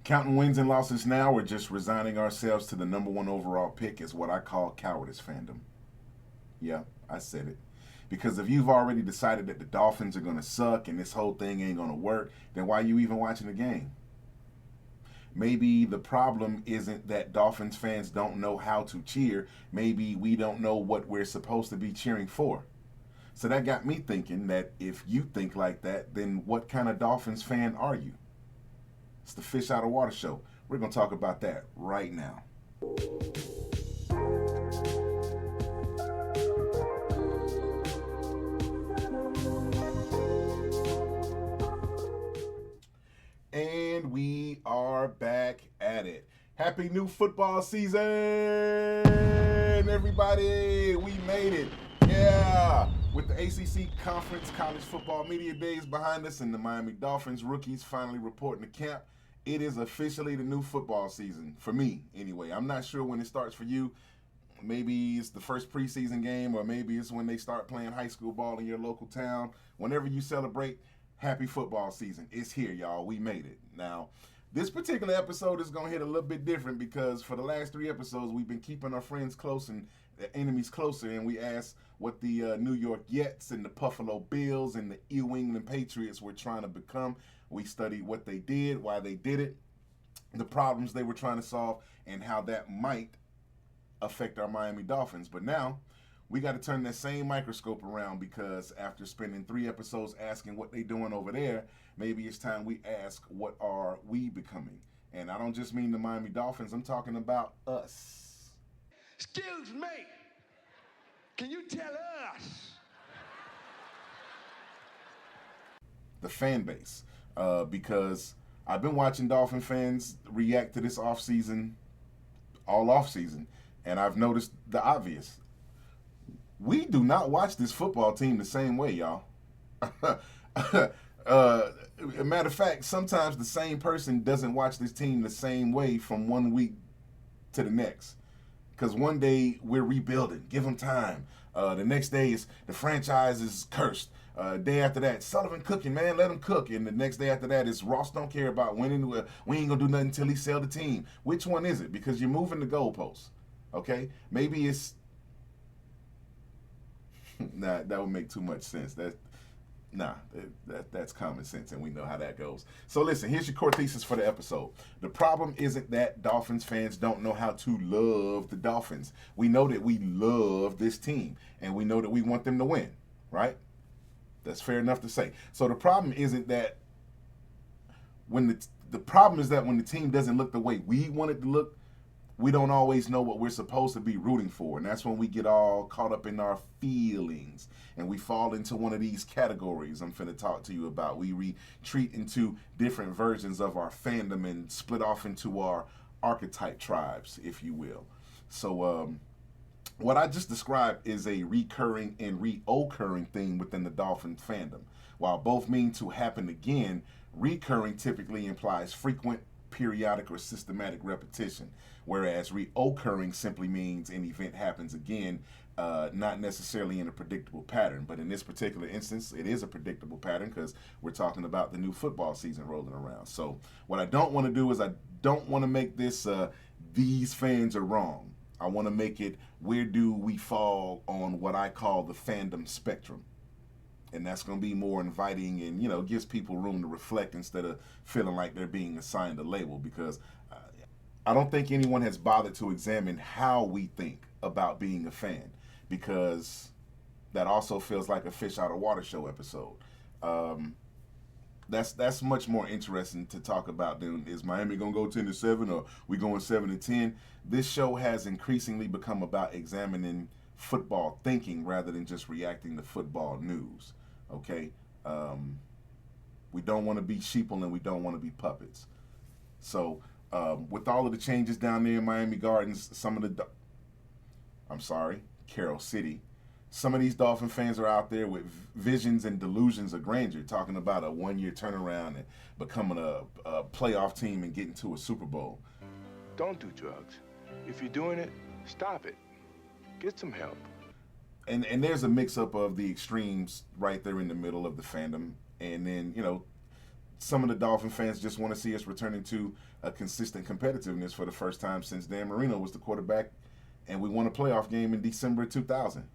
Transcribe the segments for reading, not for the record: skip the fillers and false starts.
Counting wins and losses now, or just resigning ourselves to the number one overall pick is what I call cowardice fandom. Yeah, I said it. Because if you've already decided that the Dolphins are going to suck and this whole thing ain't going to work, then why are you even watching the game? Maybe the problem isn't that Dolphins fans don't know how to cheer. Maybe we don't know what we're supposed to be cheering for. So that got me thinking that if you think like that, then what kind of Dolphins fan are you? It's the Fish Out of Water Show. We're going to talk about that right now. And we are back at it. Happy new football season, everybody. We made it. Yeah. With the ACC Conference College Football Media Days behind us and the Miami Dolphins rookies finally reporting to camp, it is officially the new football season. For me, anyway. I'm not sure when it starts for you. Maybe it's the first preseason game, or maybe it's when they start playing high school ball in your local town. Whenever you celebrate, happy football season. It's here, y'all. We made it. Now, this particular episode is going to hit a little bit different because for the last 3 episodes, we've been keeping our friends close and the enemies closer, and we asked what the New York Jets and the Buffalo Bills and the New England Patriots were trying to become. We studied what they did, why they did it, the problems they were trying to solve, and how that might affect our Miami Dolphins. But now, we got to turn that same microscope around, because after spending 3 episodes asking what they doing over there, maybe it's time we ask, what are we becoming? And I don't just mean the Miami Dolphins, I'm talking about us. Excuse me, can you tell us? The fan base. Because I've been watching Dolphin fans react to this offseason, all offseason, and I've noticed the obvious. We do not watch this football team the same way, y'all. Matter of fact, sometimes the same person doesn't watch this team the same way from one week to the next. Because one day we're rebuilding, give them time. The next day is the franchise is cursed. Day after that, Sullivan cooking, man, let him cook. And the next day after that is Ross don't care about winning. We ain't gonna do nothing until he sell the team. Which one is it? Because you're moving the goalposts. Okay, maybe it's nah, that would make too much sense. That's common sense, and we know how that goes. So listen, here's your core thesis for the episode. The problem isn't that Dolphins fans don't know how to love the Dolphins. We know that we love this team, and we know that we want them to win, right? That's fair enough to say. So the problem isn't that when the problem is that when the team doesn't look the way we want it to look, we don't always know what we're supposed to be rooting for. And that's when we get all caught up in our feelings and we fall into one of these categories I'm finna talk to you about. We retreat into different versions of our fandom and split off into our archetype tribes, if you will. So what I just described is a recurring and reoccurring theme within the Dolphin fandom. While both mean to happen again, recurring typically implies frequent, periodic, or systematic repetition, whereas reoccurring simply means an event happens again, not necessarily in a predictable pattern. But in this particular instance, it is a predictable pattern because we're talking about the new football season rolling around. So what I don't want to do is I don't want to make this these fans are wrong. I want to make it, where do we fall on what I call the fandom spectrum? And that's going to be more inviting and, gives people room to reflect instead of feeling like they're being assigned a label, because I don't think anyone has bothered to examine how we think about being a fan, because that also feels like a Fish Out of Water Show episode. That's much more interesting to talk about than is Miami going to go 10-7 or we going 7-10. This show has increasingly become about examining football thinking rather than just reacting to football news. Okay, we don't want to be sheeple and we don't want to be puppets. So with all of the changes down there in Miami Gardens, Carroll City, some of these Dolphin fans are out there with visions and delusions of grandeur, talking about a 1-year turnaround and becoming a playoff team and getting to a Super Bowl. Don't do drugs. If you're doing it, stop it. Get some help. And there's a mix-up of the extremes right there in the middle of the fandom. And then, some of the Dolphin fans just want to see us returning to a consistent competitiveness for the first time since Dan Marino was the quarterback and we won a playoff game in December 2000.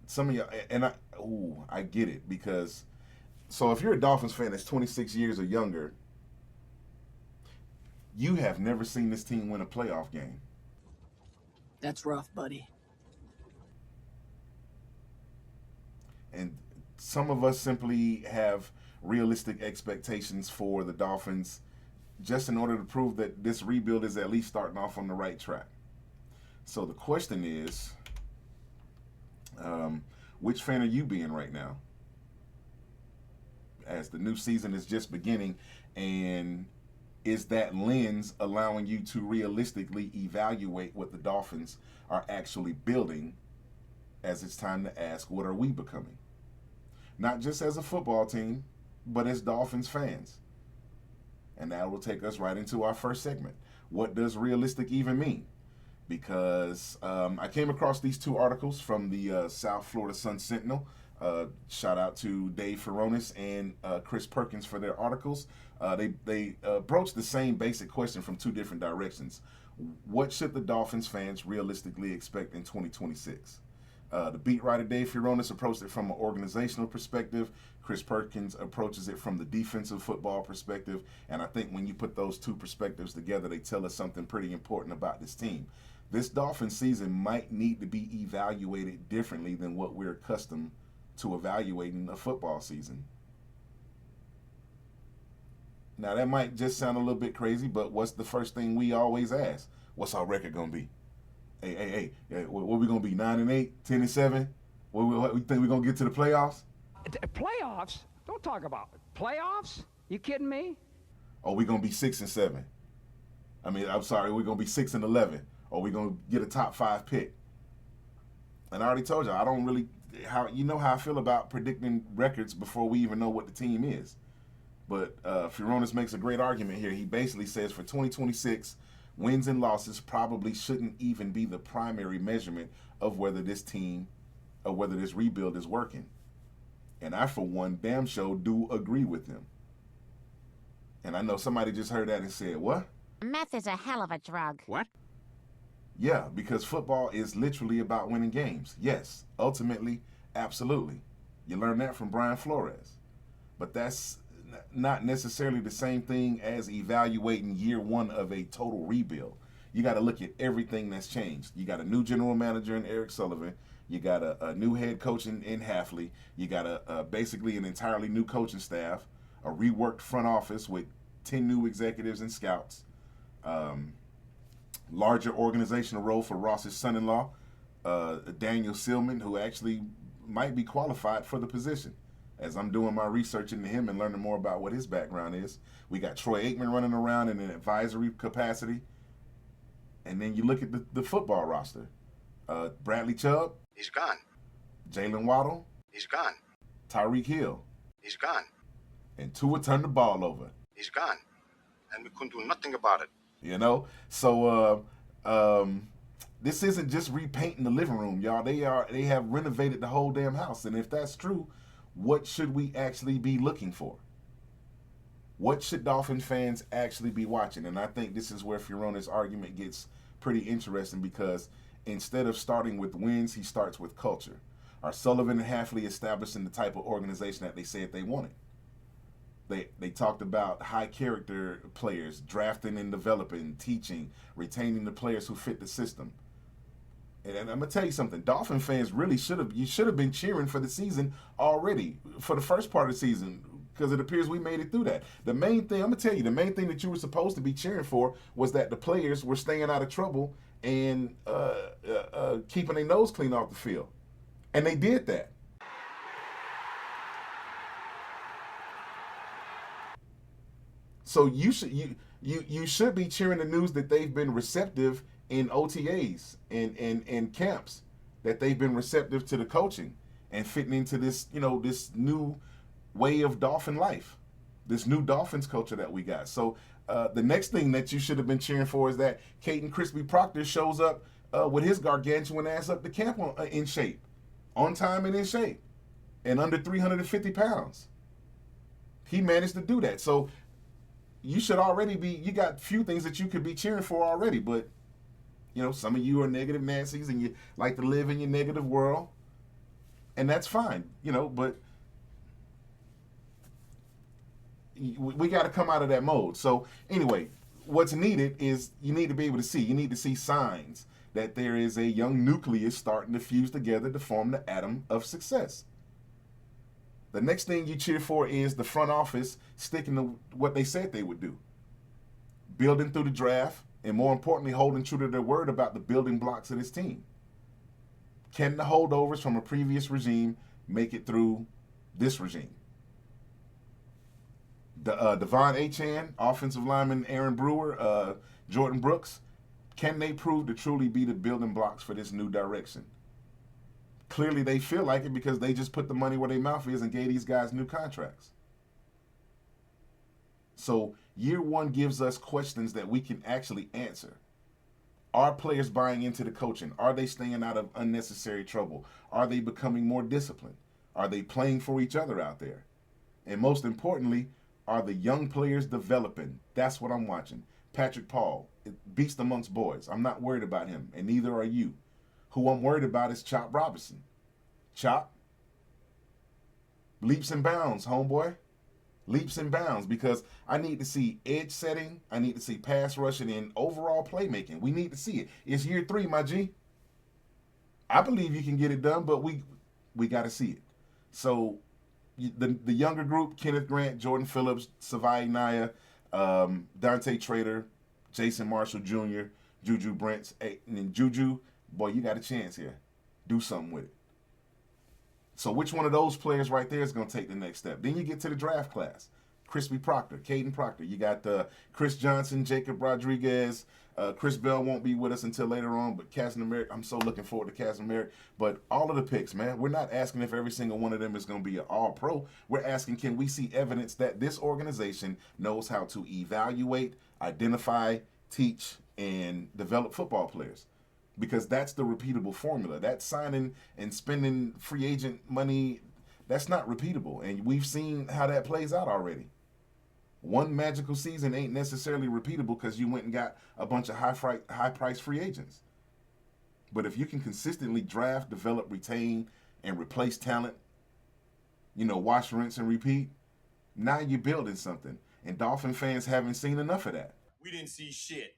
Some of y'all, and I get it, because, so if you're a Dolphins fan that's 26 years or younger, you have never seen this team win a playoff game. That's rough, buddy. And some of us simply have realistic expectations for the Dolphins just in order to prove that this rebuild is at least starting off on the right track. So the question is, which fan are you being right now? As the new season is just beginning, and is that lens allowing you to realistically evaluate what the Dolphins are actually building, as it's time to ask, what are we becoming? Not just as a football team, but as Dolphins fans. And that will take us right into our first segment. What does realistic even mean? Because I came across these two articles from the South Florida Sun-Sentinel. Shout out to Dave Furones and Chris Perkins for their articles. They broached the same basic question from two different directions. What should the Dolphins fans realistically expect in 2026? The beat writer Dave Furones approached it from an organizational perspective. Chris Perkins approaches it from the defensive football perspective. And I think when you put those two perspectives together, they tell us something pretty important about this team. This Dolphins season might need to be evaluated differently than what we're accustomed to evaluating a football season. Now, that might just sound a little bit crazy, but what's the first thing we always ask? What's our record going to be? Hey, what we going to be, 9-8, 10-7? What we think we're going to get to the playoffs? Playoffs? Don't talk about it. Playoffs? You kidding me? Or we going to be 6-7? I mean, I'm sorry, we're going to be 6-11. Or we going to get a top 5 pick? And I already told you, I don't really, you know how I feel about predicting records before we even know what the team is. But Furones makes a great argument here. He basically says for 2026, wins and losses probably shouldn't even be the primary measurement of whether this team or whether this rebuild is working. And I, for one, damn sure do agree with him. And I know somebody just heard that and said, what? Meth is a hell of a drug. What? Yeah, because football is literally about winning games. Yes, ultimately, absolutely. You learn that from Brian Flores. But that's not necessarily the same thing as evaluating year one of a total rebuild. You got to look at everything that's changed. You got a new general manager in Eric Sullivan. You got a new head coach in Hafley. You got basically an entirely new coaching staff, a reworked front office with 10 new executives and scouts, larger organizational role for Ross's son-in-law, Daniel Silman, who actually might be qualified for the position. As I'm doing my research into him and learning more about what his background is. We got Troy Aikman running around in an advisory capacity. And then you look at the football roster. Bradley Chubb. He's gone. Jalen Waddle. He's gone. Tyreek Hill. He's gone. And Tua turned the ball over. He's gone. And we couldn't do nothing about it. You know? So this isn't just repainting the living room, y'all. They have renovated the whole damn house. And if that's true, what should we actually be looking for? What should Dolphin fans actually be watching? And I think this is where Furones' argument gets pretty interesting, because instead of starting with wins, he starts with culture. Are Sullivan and Hafley establishing the type of organization that they said they wanted? They talked about high character players, drafting and developing, teaching, retaining the players who fit the system. And I'm going to tell you something. Dolphin fans really should have been cheering for the season already, for the first part of the season, because it appears we made it through that. The main thing, I'm going to tell you, the main thing that you were supposed to be cheering for was that the players were staying out of trouble and keeping their nose clean off the field. And they did that. So you should be cheering the news that they've been receptive in OTAs and camps, that they've been receptive to the coaching and fitting into this, this new way of Dolphin life, this new Dolphins culture that we got. So the next thing that you should have been cheering for is that Caden Crispy Proctor shows up with his gargantuan ass up to camp in shape, on time and in shape, and under 350 pounds. He managed to do that. So you should already be, you got few things that you could be cheering for already, but some of you are negative Nancy's and you like to live in your negative world, and that's fine, but we got to come out of that mode. So anyway, what's needed is you need to be able to see. You need to see signs that there is a young nucleus starting to fuse together to form the atom of success. The next thing you cheer for is the front office sticking to what they said they would do. Building through the draft, and more importantly, holding true to their word about the building blocks of this team. Can the holdovers from a previous regime make it through this regime? Devon Achane, offensive lineman Aaron Brewer, Jordan Brooks, can they prove to truly be the building blocks for this new direction? Clearly they feel like it because they just put the money where their mouth is and gave these guys new contracts. So year one gives us questions that we can actually answer. Are players buying into the coaching? Are they staying out of unnecessary trouble? Are they becoming more disciplined? Are they playing for each other out there? And most importantly, are the young players developing? That's what I'm watching. Patrick Paul, beast amongst boys. I'm not worried about him, and neither are you. Who I'm worried about is Chop Robinson. Chop, leaps and bounds, homeboy. Leaps and bounds, because I need to see edge setting, I need to see pass rushing, and overall playmaking. We need to see it. It's year 3, my G. I believe you can get it done, but we got to see it. So the younger group, Kenneth Grant, Jordan Phillips, Savai Naya, Dante Trader, Jason Marshall Jr., Juju Brents. Hey, and then Juju, boy, you got a chance here. Do something with it. So which one of those players right there is going to take the next step? Then you get to the draft class. Crispy Proctor, Caden Proctor. You got Chris Johnson, Jacob Rodriguez. Chris Bell won't be with us until later on, but Casanameric, I'm so looking forward to Casanameric. But all of the picks, man, we're not asking if every single one of them is going to be an all-pro. We're asking, can we see evidence that this organization knows how to evaluate, identify, teach, and develop football players? Because that's the repeatable formula. That signing and spending free agent money, that's not repeatable. And we've seen how that plays out already. One magical season ain't necessarily repeatable because you went and got a bunch of high-priced free agents. But if you can consistently draft, develop, retain, and replace talent, wash, rinse, and repeat, now you're building something. And Dolphin fans haven't seen enough of that. We didn't see shit.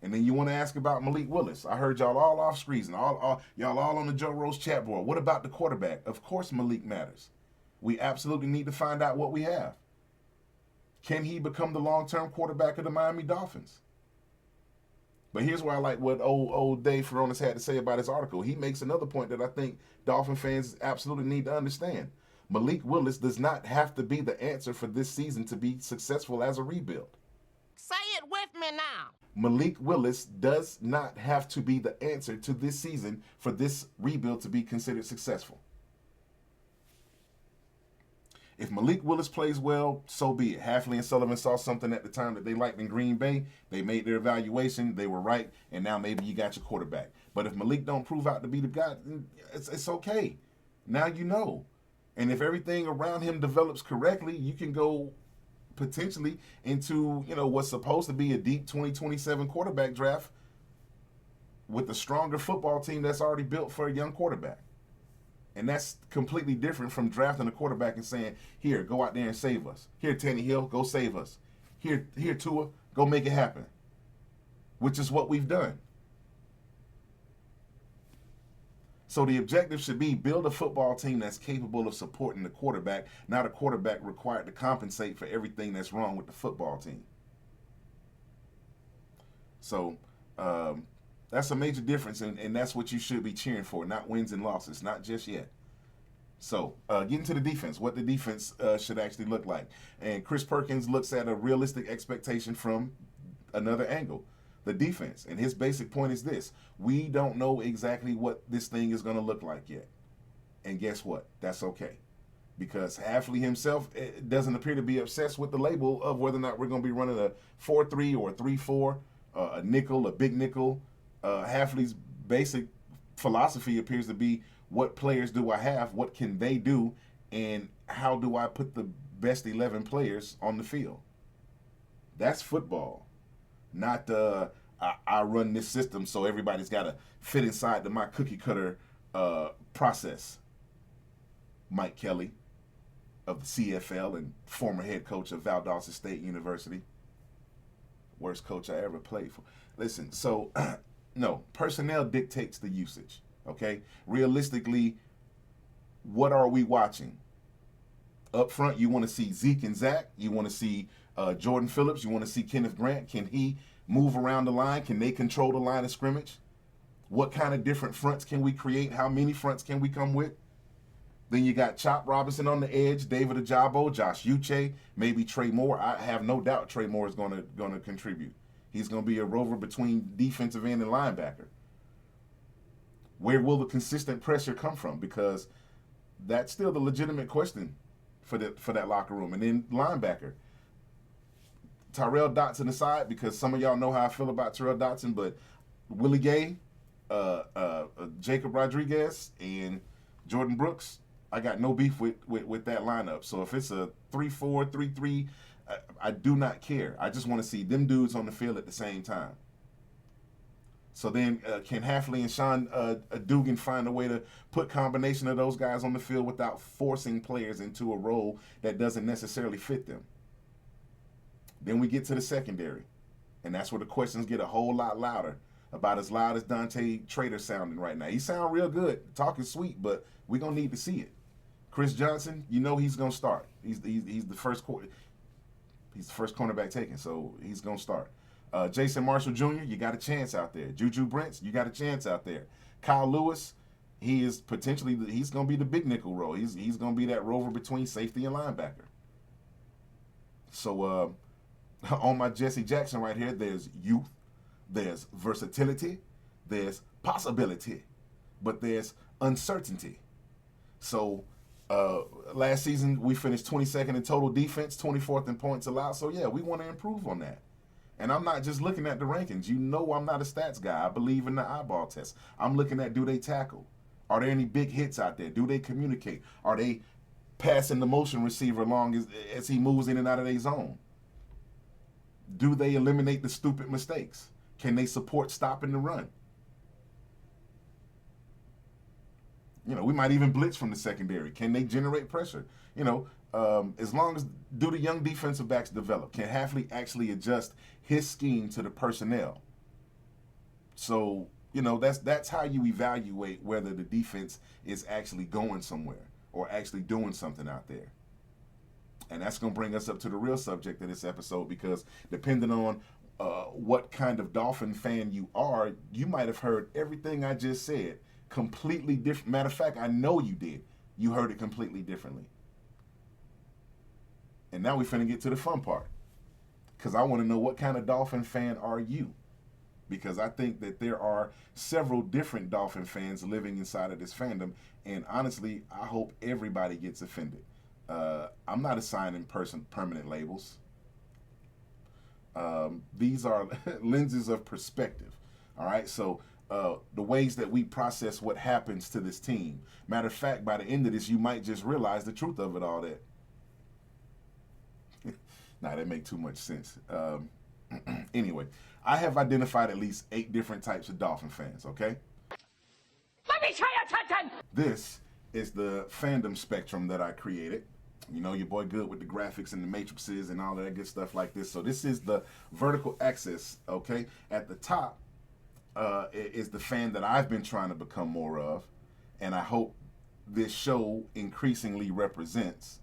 And then you want to ask about Malik Willis. I heard y'all all off screens, y'all all on the Joe Rose chat board. What about the quarterback? Of course Malik matters. We absolutely need to find out what we have. Can he become the long-term quarterback of the Miami Dolphins? But here's where I like what old Dave Furones had to say about his article. He makes another point that I think Dolphin fans absolutely need to understand. Malik Willis does not have to be the answer for this season to be successful as a rebuild. Say it with me now. Malik Willis does not have to be the answer to this season for this rebuild to be considered successful. If Malik Willis plays well, so be it. Hafley and Sullivan saw something at the time that they liked in Green Bay. They made their evaluation. They were right. And now maybe you got your quarterback. But if Malik don't prove out to be the guy, it's okay. Now you know. And if everything around him develops correctly, you can go potentially into, what's supposed to be a deep 2027 quarterback draft with a stronger football team that's already built for a young quarterback. And that's completely different from drafting a quarterback and saying, here, go out there and save us. Here, Tannehill, go save us. Here, Tua, go make it happen. Which is what we've done. So the objective should be build a football team that's capable of supporting the quarterback, not a quarterback required to compensate for everything that's wrong with the football team. So that's a major difference, and that's what you should be cheering for, not wins and losses, not just yet. So getting to the defense, what the defense should actually look like. And Chris Perkins looks at a realistic expectation from another angle. The defense, and his basic point is this: we don't know exactly what this thing is going to look like yet. And guess what? That's okay. Because Hafley himself doesn't appear to be obsessed with the label of whether or not we're going to be running a 4-3 or a 3-4, a nickel, a big nickel. Hafley's basic philosophy appears to be, what players do I have? What can they do? and how do I put the best 11 players on the field? That's football, not I run this system so everybody's got to fit inside my cookie cutter process. Mike Kelly of the CFL and former head coach of Valdosta State University. Worst coach I ever played for. Listen, so no, personnel dictates the usage, okay? Realistically, what are we watching? Up front, you want to see Zeke and Zach. You want to see Jordan Phillips. You want to see Kenneth Grant. Can he move around the line? Can they control the line of scrimmage? What kind of different fronts can we create? How many fronts can we come with? Then you got Chop Robinson on the edge, David Ajabo, Josh Uche, maybe Trey Moore. I have no doubt Trey Moore is going to contribute. He's going to be a rover between defensive end and linebacker. Where will the consistent pressure come from? Because that's still the legitimate question for that locker room. And then linebacker. Tyrell Dotson aside, because some of y'all know how I feel about Tyrell Dotson, but Willie Gay, Jacob Rodriguez, and Jordan Brooks, I got no beef with that lineup. So if it's a 3-4, 3-3, I do not care. I just want to see them dudes on the field at the same time. So then can Hafley and Sean Dugan find a way to put combination of those guys on the field without forcing players into a role that doesn't necessarily fit them? Then we get to the secondary. And that's where the questions get a whole lot louder. About as loud as Dante Trader sounding right now. He sound real good. Talk is sweet, but we're going to need to see it. Chris Johnson, you know he's going to start. He's the first cornerback taken, so he's going to start. Jason Marshall Jr., you got a chance out there. Juju Brents, you got a chance out there. Kyle Lewis, he is potentially, he's going to be the big nickel role. He's going to be that rover between safety and linebacker. So on my Jesse Jackson right here, there's youth, there's versatility, there's possibility, but there's uncertainty. So last season, we finished 22nd in total defense, 24th in points allowed. So, yeah, we want to improve on that. And I'm not just looking at the rankings. You know I'm not a stats guy. I believe in the eyeball test. I'm looking at, do they tackle? Are there any big hits out there? Do they communicate? Are they passing the motion receiver along as he moves in and out of their zone? Do they eliminate the stupid mistakes? Can they support stopping the run? You know, we might even blitz from the secondary. Can they generate pressure? You know, as long as, do the young defensive backs develop? Can Hafley actually adjust his scheme to the personnel? So, you know, that's how you evaluate whether the defense is actually going somewhere or actually doing something out there. And that's going to bring us up to the real subject of this episode, because depending on what kind of Dolphin fan you are, you might have heard everything I just said completely different. Matter of fact, I know you did. You heard it completely differently. And now we're finna get to the fun part, because I want to know, what kind of Dolphin fan are you? Because I think that there are several different Dolphin fans living inside of this fandom, and honestly, I hope everybody gets offended. I'm not assigning permanent labels. These are lenses of perspective. All right, so the ways that we process what happens to this team. Matter of fact, by the end of this, you might just realize the truth of it all. That nah, that make too much sense. Anyway, I have identified at least 8 different types of Dolphin fans. Okay. Let me try attention. This is the fandom spectrum that I created. You know, your boy good with the graphics and the matrices and all of that good stuff like this. So this is the vertical axis, okay? At the top is the fan that I've been trying to become more of, and I hope this show increasingly represents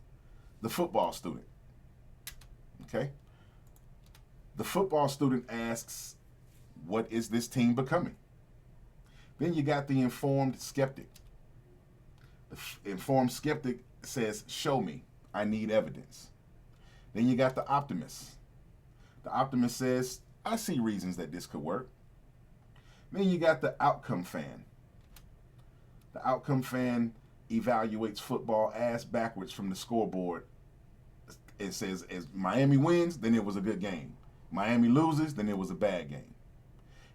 the football student, okay? The football student asks, what is this team becoming? Then you got the informed skeptic. The informed skeptic says, show me. I need evidence. Then you got the optimist. The optimist says, I see reasons that this could work. Then you got the outcome fan. The outcome fan evaluates football ass backwards from the scoreboard. It says, as Miami wins, then it was a good game. Miami loses, then it was a bad game.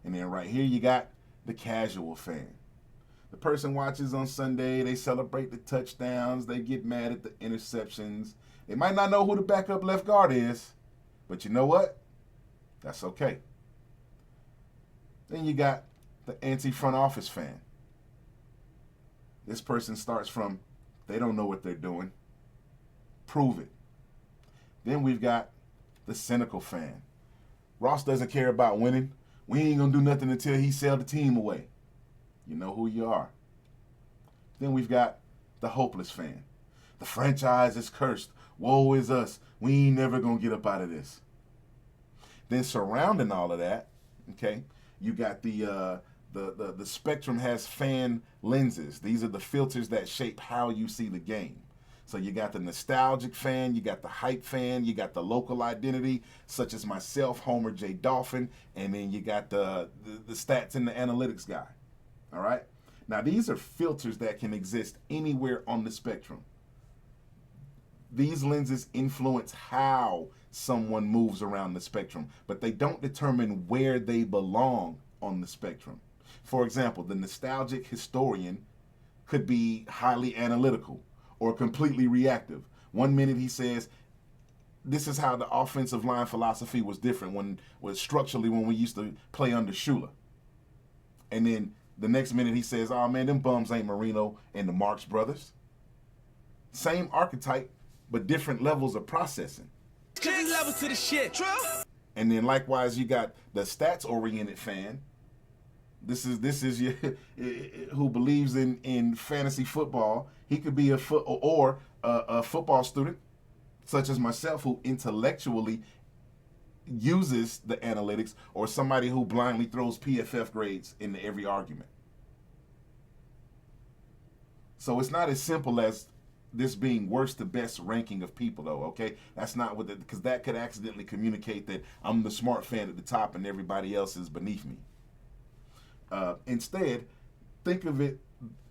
And then right here you got the casual fan. The person watches on Sunday, they celebrate the touchdowns, they get mad at the interceptions. They might not know who the backup left guard is, but you know what? That's okay. Then you got the anti-front office fan. This person starts from, they don't know what they're doing. Prove it. Then we've got the cynical fan. Ross doesn't care about winning. We ain't going to do nothing until he sell the team away. You know who you are. Then we've got the hopeless fan. The franchise is cursed. Woe is us. We ain't never going to get up out of this. Then surrounding all of that, okay, you got the spectrum has fan lenses. These are the filters that shape how you see the game. So you got the nostalgic fan, you got the hype fan, you got the local identity, such as myself, Homer J. Dolphin, and then you got the stats and the analytics guy. All right? Now, these are filters that can exist anywhere on the spectrum. These lenses influence how someone moves around the spectrum, but they don't determine where they belong on the spectrum. For example, the nostalgic historian could be highly analytical or completely reactive. 1 minute he says, this is how the offensive line philosophy was different structurally when we used to play under Shula. And then the next minute he says, oh man, them bums ain't Marino and the Marx brothers. Same archetype, but different levels of processing. Levels to the shit. True. And then likewise, you got the stats-oriented fan. This is your who believes in fantasy football. He could be a football student, such as myself, who intellectually uses the analytics, or somebody who blindly throws PFF grades into every argument. So it's not as simple as this being worst to best ranking of people, though, okay? That's not what, because that could accidentally communicate that I'm the smart fan at the top and everybody else is beneath me. Instead, think of it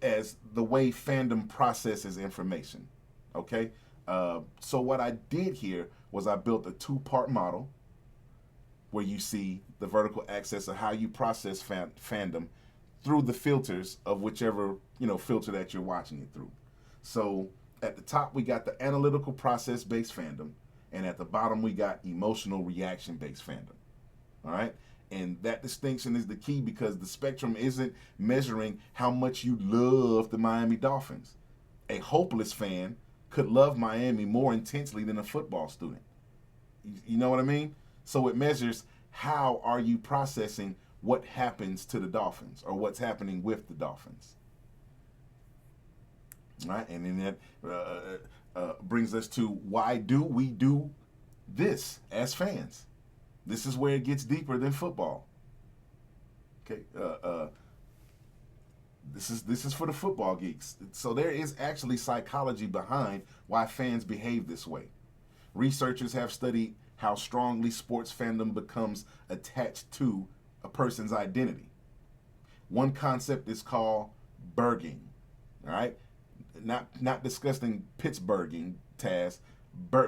as the way fandom processes information, okay? So what I did here was I built a 2-part model where you see the vertical axis of how you process fandom through the filters of whichever, filter that you're watching it through. So at the top, we got the analytical process-based fandom, and at the bottom, we got emotional reaction-based fandom, all right? And that distinction is the key because the spectrum isn't measuring how much you love the Miami Dolphins. A hopeless fan could love Miami more intensely than a football student. You know what I mean? So it measures how are you processing what happens to the Dolphins or what's happening with the Dolphins. All right, and then that brings us to why do we do this as fans? This is where it gets deeper than football. Okay, this is for the football geeks. So there is actually psychology behind why fans behave this way. Researchers have studied how strongly sports fandom becomes attached to a person's identity. One concept is called burging. All right, not discussing Pittsburghing, Taz.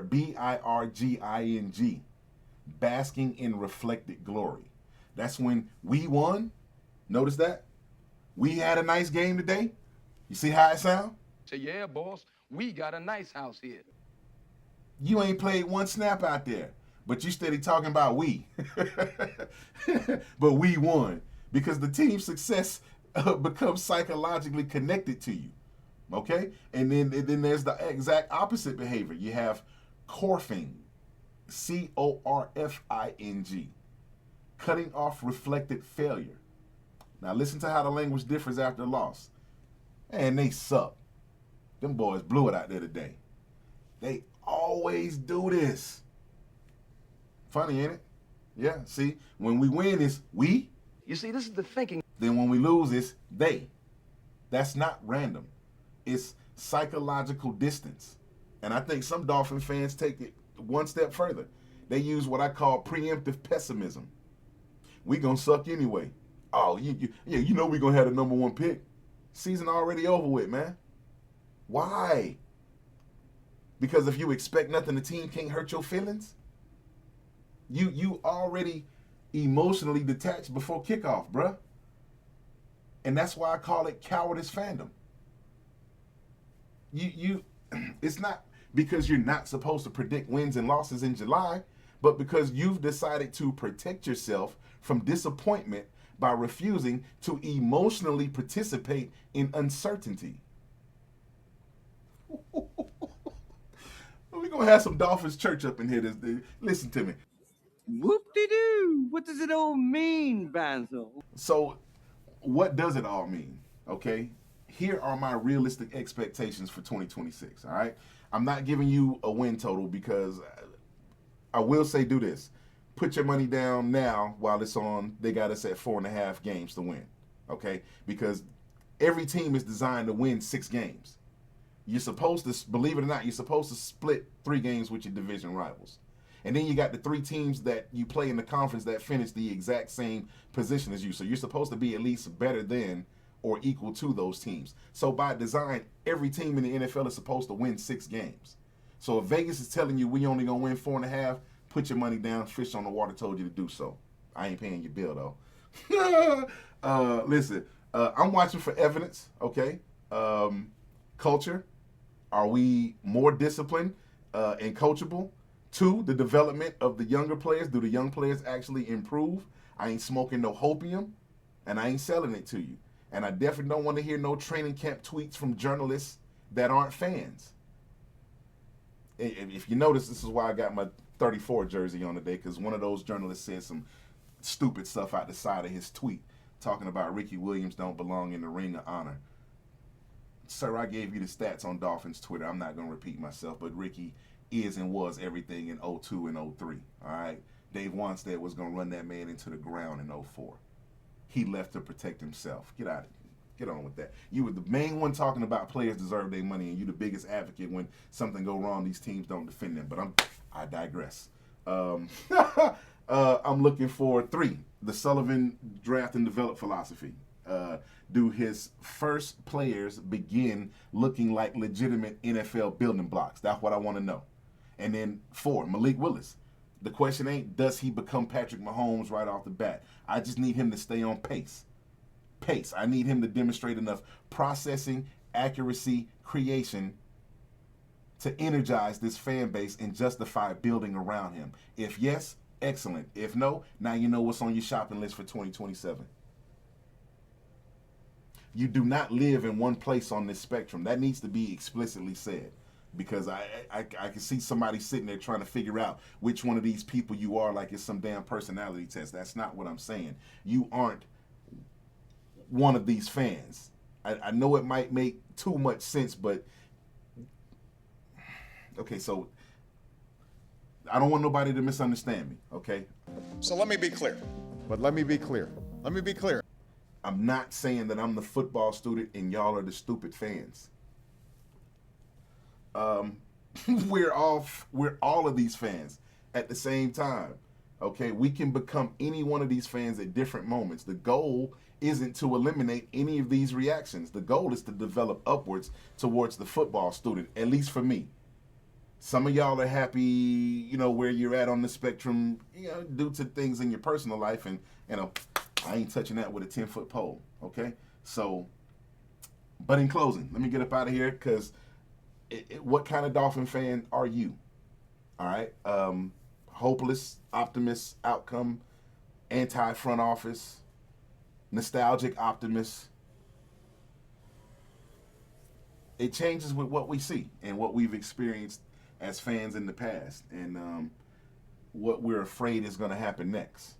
B-I-R-G-I-N-G. Basking in reflected glory. That's when we won. Notice that? We had a nice game today. You see how it sound? Say, yeah, boss, we got a nice house here. You ain't played one snap out there, but you steady talking about we. But we won because the team's success becomes psychologically connected to you. Okay? And then there's the exact opposite behavior. You have corfing. C-O-R-F-I-N-G. Cutting off reflected failure. Now listen to how the language differs after loss. And they suck. Them boys blew it out there today. They always do this. Funny, ain't it? Yeah, see, when we win it's we. You see, this is the thinking. Then when we lose it's they. That's not random. It's psychological distance. And I think some Dolphin fans take it one step further. They use what I call preemptive pessimism. We gonna suck anyway. Oh, you know we gonna have the number 1 pick. Season already over with, man. Why? Because if you expect nothing, the team can't hurt your feelings. You already emotionally detached before kickoff, bruh. And that's why I call it cowardice fandom. It's not because you're not supposed to predict wins and losses in July, but because you've decided to protect yourself from disappointment by refusing to emotionally participate in uncertainty. We're going to have some Dolphins church up in here. Listen to me. Whoop-de-doo. What does it all mean, Basil? So, what does it all mean? Okay? Here are my realistic expectations for 2026, all right? I'm not giving you a win total because I will say do this. Put your money down now while it's on. They got us at 4.5 games to win, okay? Because every team is designed to win 6 games. You're supposed to, believe it or not, you're supposed to split 3 games with your division rivals. And then you got the 3 teams that you play in the conference that finish the exact same position as you. So you're supposed to be at least better than or equal to those teams. So by design, every team in the NFL is supposed to win 6 games. So if Vegas is telling you we only gonna win 4.5, put your money down. Fish on the Water told you to do so. I ain't paying your bill though. Listen, I'm watching for evidence, okay? Culture. Are we more disciplined and coachable? 2, the development of the younger players. Do the young players actually improve? I ain't smoking no hopium, and I ain't selling it to you. And I definitely don't want to hear no training camp tweets from journalists that aren't fans. If you notice, this is why I got my 34 jersey on today, because one of those journalists said some stupid stuff out the side of his tweet, talking about Ricky Williams don't belong in the Ring of Honor. Sir, I gave you the stats on Dolphins Twitter. I'm not going to repeat myself, but Ricky is and was everything in 02 and 03. All right? Dave Wanstead was going to run that man into the ground in 04. He left to protect himself. Get out of here. Get on with that. You were the main one talking about players deserve their money, and you the biggest advocate when something go wrong, these teams don't defend them. But I digress. I'm looking for 3, the Sullivan draft and develop philosophy. Do his first players begin looking like legitimate NFL building blocks? That's what I want to know. And then 4, Malik Willis. The question ain't, does he become Patrick Mahomes right off the bat? I just need him to stay on pace. I need him to demonstrate enough processing, accuracy, creation to energize this fan base and justify building around him. If yes, excellent. If no, now you know what's on your shopping list for 2027. You do not live in one place on this spectrum. That needs to be explicitly said, because I can see somebody sitting there trying to figure out which one of these people you are like it's some damn personality test. That's not what I'm saying. You aren't one of these fans. I know it might make too much sense, but okay, so I don't want nobody to misunderstand me, okay? So let me be clear. Let me be clear. I'm not saying that I'm the football student and y'all are the stupid fans. We're all of these fans at the same time. Okay, we can become any one of these fans at different moments. The goal isn't to eliminate any of these reactions. The goal is to develop upwards towards the football student, at least for me. Some of y'all are happy, you know, where you're at on the spectrum, you know, due to things in your personal life, and, you know, I ain't touching that with a 10-foot pole, okay? So, but in closing, let me get up out of here, because what kind of Dolphin fan are you? All right? Hopeless, optimist, outcome, anti-front office, nostalgic optimist. It changes with what we see and what we've experienced as fans in the past, and what we're afraid is going to happen next.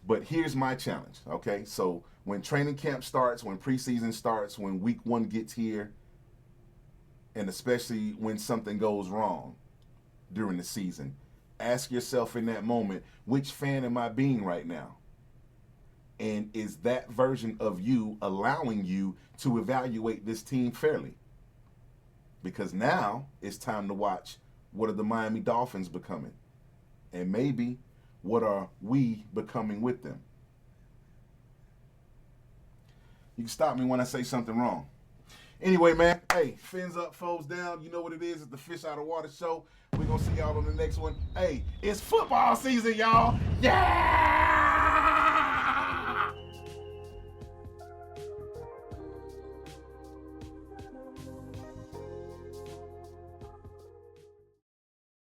But here's my challenge, okay? So when training camp starts, when preseason starts, when week 1 gets here, and especially when something goes wrong during the season, ask yourself in that moment, which fan am I being right now? And is that version of you allowing you to evaluate this team fairly? Because now it's time to watch, what are the Miami Dolphins becoming? And maybe, what are we becoming with them? You can stop me when I say something wrong. Anyway, man, hey, fins up, foes down. You know what it is. It's the Fish Out of Water Show. We're going to see y'all on the next one. Hey, it's football season, y'all. Yeah!